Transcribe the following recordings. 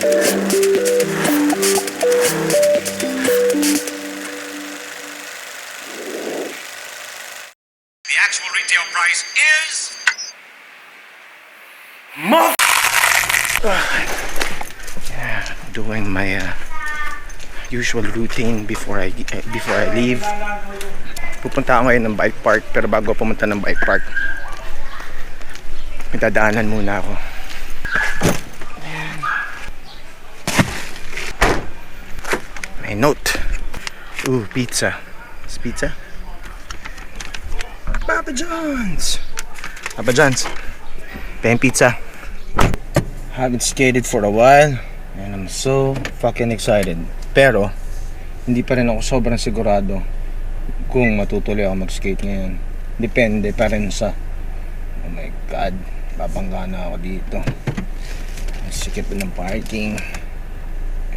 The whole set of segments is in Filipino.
The actual retail price is... Yeah, doing my usual routine before I leave. Pupunta ako ngayon ng bike park, pero bago pumunta ng bike park, may dadaanan muna ako. Ayan. May note. Ooh, pizza. Is pizza? Papa John's. Papa John's. Pen pizza. Haven't skated for a while and I'm so fucking excited. Pero hindi pa rin ako sobrang sigurado kung matutuloy ako mag-skate ngayon. Depende pa rin sa, oh my god, babangga na ako dito. Sikip ng parking.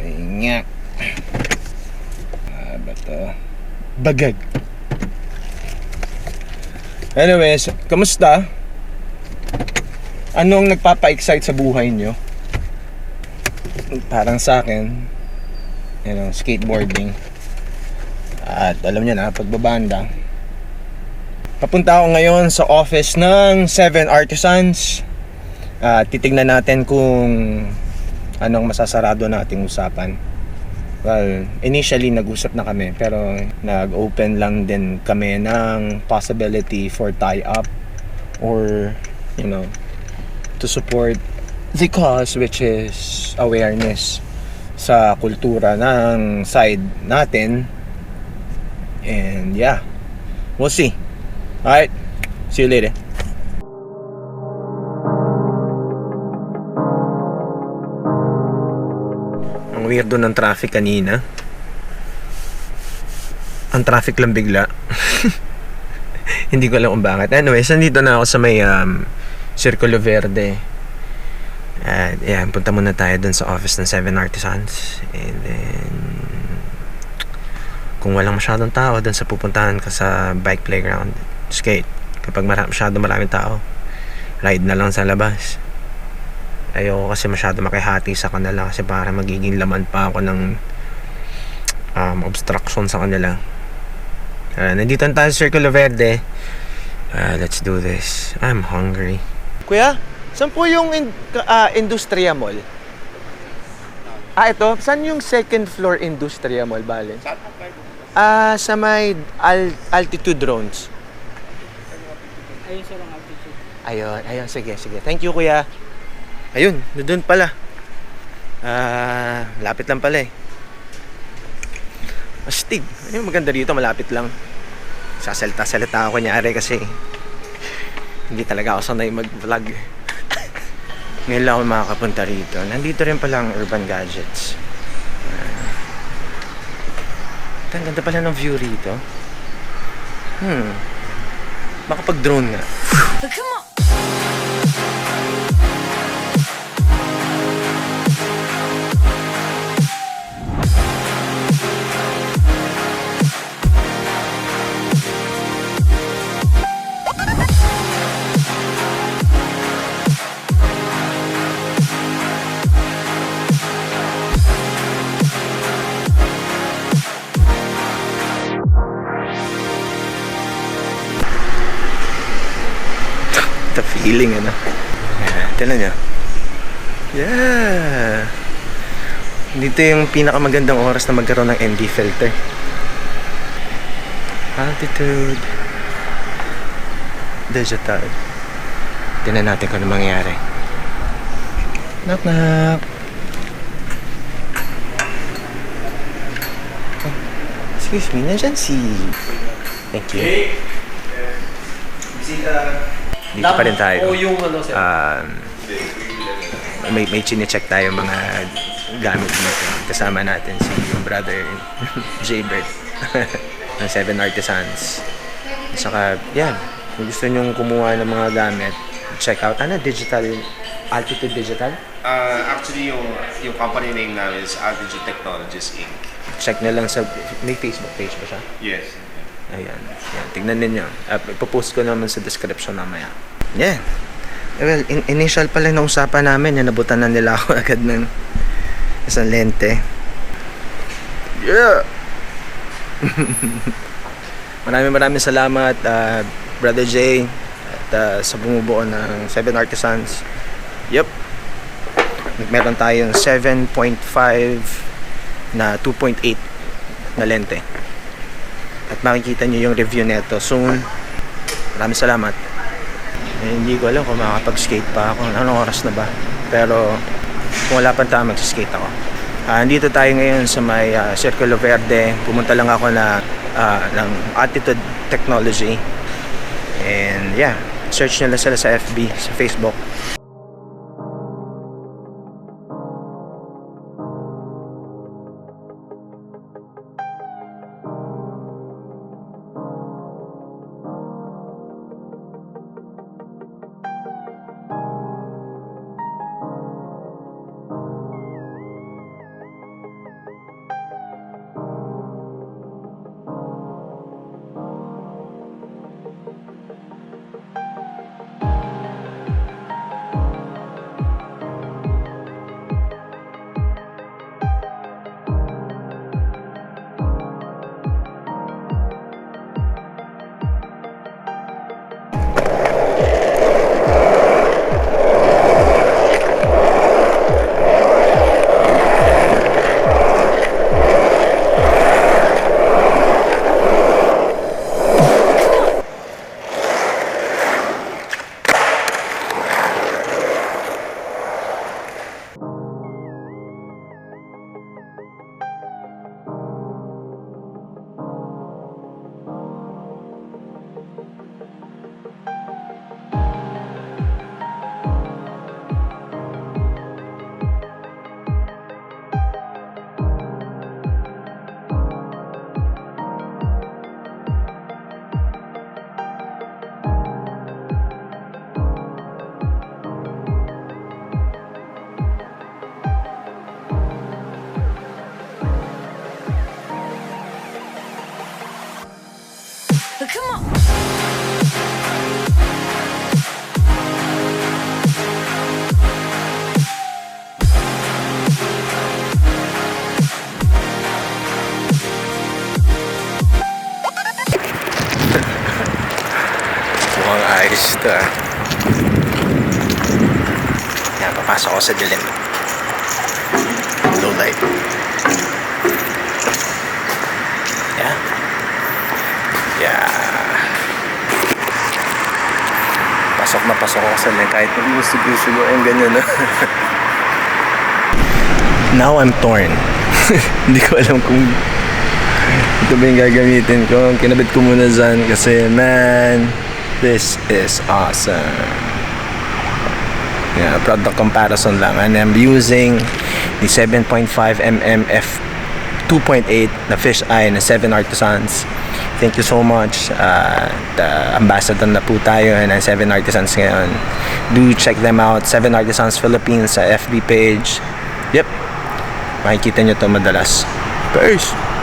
Ay nga. Bato. Bagag. Anyways, kamusta? Anong nagpapa-excite sa buhay nyo? Parang sa akin, skateboarding. At alam nyo na, pagbabanda. Papunta ako ngayon sa office ng 7 Artisans. Titignan natin kung anong masasarado nating usapan. Well, initially nag-usap na kami, pero nag-open lang din kami ng possibility for tie-up or, to support the cause, which is awareness sa kultura ng side natin. And yeah, we'll see. Alright, see you later. Ang weirdo ng traffic kanina. Ang traffic lang bigla. Hindi ko alam kung bakit. Anyways, nandito na ako sa may Circulo Verde. At yan, punta muna tayo dun sa office ng 7 Artisans. And then kung walang masyadong tao dun sa pupuntahan ka sa bike playground, skate. Kapag masyadong maraming tao, ride na lang sa labas. Ayoko kasi masyado makihati sa kanila kasi para magiging laman pa ako ng obstruction sa kanila. Nandito tayo sa Circulo Verde. Let's do this. I'm hungry. Kuya, saan po yung Industria Mall? Ito. Saan yung second floor Industria Mall, bale? Sa may altitude drones. Ayun sa long altitude. Ayun. Sige. Thank you, kuya. Ayun, doon pala. Lapit lang pala eh. Astig. Ayun, maganda dito, malapit lang. Sasalita ako kunyari kasi hindi talaga ako sanay mag-vlog. Ngayon lang ako makakapunta rito. Nandito rin pala ang Urban Gadgets. Ang ganda pala ng view rito. Baka pag-drone nga. Come on. The feeling, tignan nyo. Yeah. Dito yung pinakamagandang oras na magkaroon ng ND filter. Altitude digital. Tignan natin kung ano mangyayari. Knock knock. Excuse me, nandyan si... Thank you. Dito pa rin tayo. May chine-check tayo mga gamit dito. Kasama natin si brother Jaybird ng 7 Artisans. At saka, yan. Kung gusto nyong kumuha ng mga gamit, check out. Digital? Altitude Digital? Actually, yung company name namin is Altitude Technologies Inc. Check nyo lang sa... May Facebook page ba siya? Yes. Ayan. Tignan ninyo. Ipopost ko naman sa description mamaya. Yeah. Well, initial pala na usapan namin, nabutan na nila ako agad ng isang lente. Yeah! maraming salamat Brother Jay at sa bumubuo ng 7 Artisans. Yep. Meron tayong 7.5 na 2.8 na lente. At makikita nyo yung review nito soon. Maraming salamat. Hindi ko alam kung makakapag-skate pa ako. Anong oras na ba? Pero kung wala pa tayo, mag-skate ako. Andito tayo ngayon sa may Circulo Verde. Pumunta lang ako ng Attitude Technology. And yeah, search nyo lang sila sa FB, sa Facebook. Come on. Mukhang ayos ito Yan, papasok ako sa dilim. Low light. Yeah. Pasok ako sa dilim kahit gusto ko yung ganyan na. Now I'm torn. Hindi ko alam kung ito ba yung gagamitin ko. Kinabit ko muna dyan kasi man, this is awesome. Yeah, product comparison lang. And I'm using the 7.5mm f2.8 na fisheye na 7 Artisans. Thank you so much. The ambassador na po tayo ng 7 Artisans ngayon. Do check them out. 7 Artisans Philippines sa FB page. Yep. Makikita nyo to madalas. Peace!